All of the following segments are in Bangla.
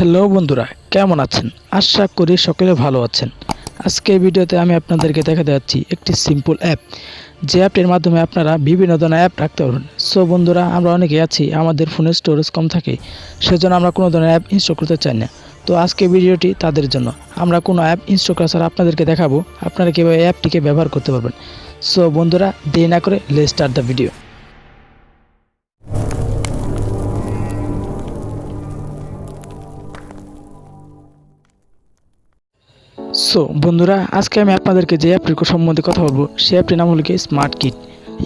হ্যালো বন্ধুরা, কেমন আছেন? আশা করি সকলে ভালো আছেন। আজকের ভিডিওতে আমি আপনাদেরকে দেখাতে যাচ্ছি একটি সিম্পল অ্যাপ, যে অ্যাপটির মাধ্যমে আপনারা বিভিন্ন ধরনের অ্যাপ রাখতে পারবেন। সো বন্ধুরা, আমরা অনেকে আছি আমাদের ফোনের স্টোরেজ কম থাকে, সেজন্য আমরা কোনো ধরনের অ্যাপ ইনস্টল করতে চাই না। তো আজকের ভিডিওটি তাদের জন্য। আমরা কোনো অ্যাপ ইনস্টল করা ছাড়া আপনাদেরকে দেখাবো আপনারা কীভাবে অ্যাপটিকে ব্যবহার করতে পারবেন। সো বন্ধুরা, দেরি না করে let's start the video. So বন্ধুরা, আজকে আমি আপনাদেরকে যে অ্যাপটির সম্বন্ধে কথা বলবো সেই অ্যাপটির নাম হলো কি স্মার্ট কিট।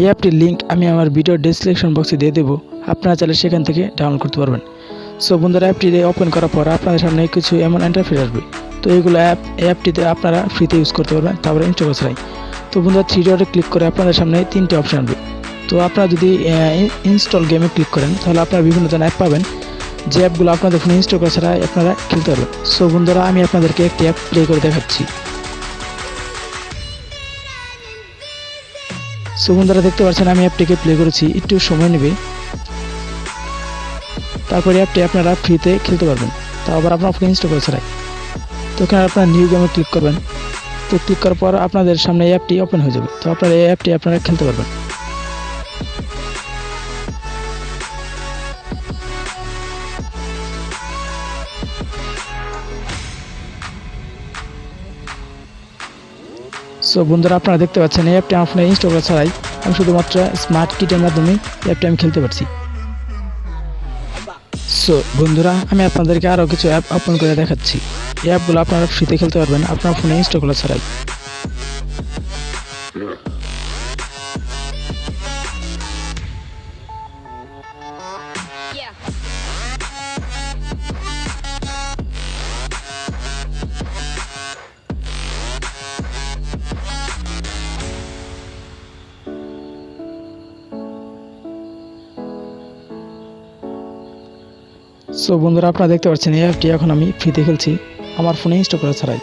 এই অ্যাপটির লিঙ্ক আমি আমার ভিডিও ডেসক্রিপশন বক্সে দিয়ে দেবো, আপনারা চাইলে সেখান থেকে ডাউনলোড করতে পারবেন। সো বন্ধুরা, অ্যাপটি ওপেন করার পর আপনাদের সামনে কিছু এমন ইন্টারফেস আসবে। তো এইগুলো অ্যাপটিতে আপনারা ফ্রিতে ইউজ করতে পারবেন, তারপরে ইনস্টল করা ছাড়াই। তো বন্ধুরা, থ্রি ডটে ক্লিক করে আপনাদের সামনে তিনটে অপশন আসবে। তো আপনারা যদি ইনস্টল গেমে ক্লিক করেন তাহলে আপনারা বিভিন্ন ধরনের অ্যাপ পাবেন, যে অ্যাপগুলো আপনাদের ফোনে ইনস্টল করা ছাড়া আপনারা খেলতে পারবেন। সো বন্ধুরা, আমি আপনাদেরকে একটি অ্যাপ প্লে করে দেখাচ্ছি। সো বন্ধুরা, দেখতে পাচ্ছেন আমি অ্যাপটিকে প্লে করেছি, একটু সময় নেবে। তারপরে অ্যাপটি আপনারা ফ্রিতে খেলতে পারবেন, তা আবার আপনার ফোনে ইনস্টল করে ছাড়াই। তো এখানে আপনারা নিউ গেমে ক্লিক করবেন। তো ক্লিক করার পর আপনাদের সামনে এই অ্যাপটি ওপেন হয়ে যাবে। তো আপনারা এই অ্যাপটি আপনারা খেলতে পারবেন। সো বন্ধুরা, আপনারা দেখতে পাচ্ছেন এই অ্যাপটি আমার ফোনে ইনস্টল করা ছাড়াই আমি শুধুমাত্র স্মার্ট কিটের মাধ্যমে এই অ্যাপটি আমি খেলতে পারছি। সো বন্ধুরা, আমি আপনাদেরকে আরও কিছু অ্যাপ ওপেন করে দেখাচ্ছি। এই অ্যাপগুলো আপনারা ফ্রিতে খেলতে পারবেন আপনার ফোনে ইনস্টল করা ছাড়াই। সো বন্ধুরা, আপনারা দেখতে পাচ্ছেন এই অ্যাপটি এখন আমি ফ্রিতে খেলছি আমার ফোনে ইনস্টল করা ছাড়াই।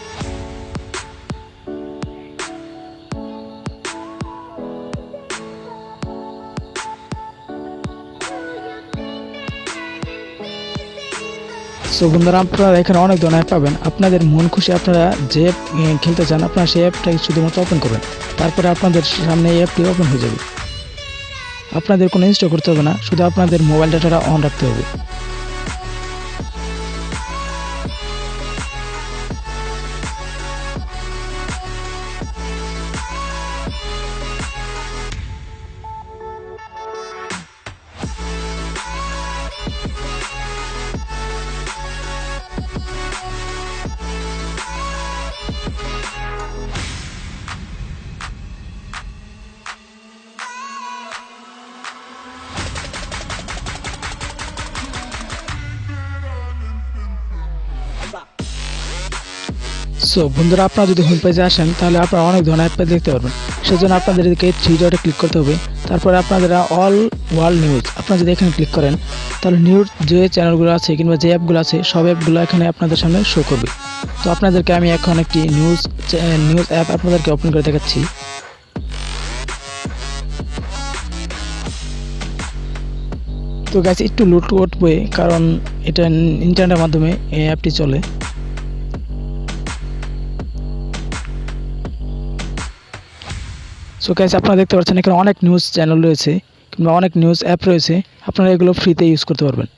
সো বন্ধুরা, আপনারা এখানে অনেক ধরনের অ্যাপ পাবেন। আপনাদের মন খুশি আপনারা যে খেলতে চান আপনারা সেই অ্যাপটা শুধুমাত্র ওপেন করবেন, তারপরে আপনাদের সামনে এই অ্যাপটি ওপেন হয়ে যাবে। আপনাদের কোনো ইনস্টল করতে হবে না, শুধু আপনাদের মোবাইল ডাটাটা অন রাখতে হবে। সো বন্ধুরা, আপনারা যদি হোম পেজে আসেন তাহলে আপনারা অনেক ধরনের অ্যাপ দেখতে পারবেন। সেজন্য আপনাদেরকে থ্রি ডটে ক্লিক করতে হবে। তারপরে আপনাদের অল ওয়ার্ল্ড নিউজ, আপনারা যদি এখানে ক্লিক করেন তাহলে নিউজ যে চ্যানেলগুলো আছে কিংবা যে অ্যাপগুলো আছে সব অ্যাপগুলো এখানে আপনাদের সামনে শো করবে। তো আপনাদেরকে আমি এখন একটি নিউজ অ্যাপ আপনাদেরকে ওপেন করে দেখাচ্ছি। তো গাইস, একটু লোড করবে কারণ এটা ইন্টারনেটের মাধ্যমে এই অ্যাপটি চলে। সো গাইস, আপনারা দেখতে পাচ্ছেন এখানে অনেক নিউজ চ্যানেল রয়েছে কিংবা অনেক নিউজ অ্যাপ রয়েছে, আপনারা এগুলো ফ্রিতে ইউজ করতে পারবেন।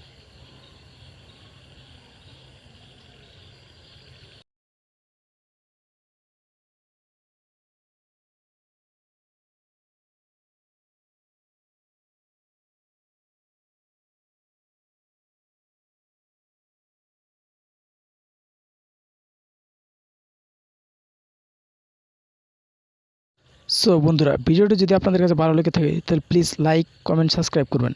সো বন্ধুরা, ভিডিওটি যদি আপনাদের কাছে ভালো লেগে থাকে তাহলে প্লিজ লাইক, কমেন্ট, সাবস্ক্রাইব করবেন।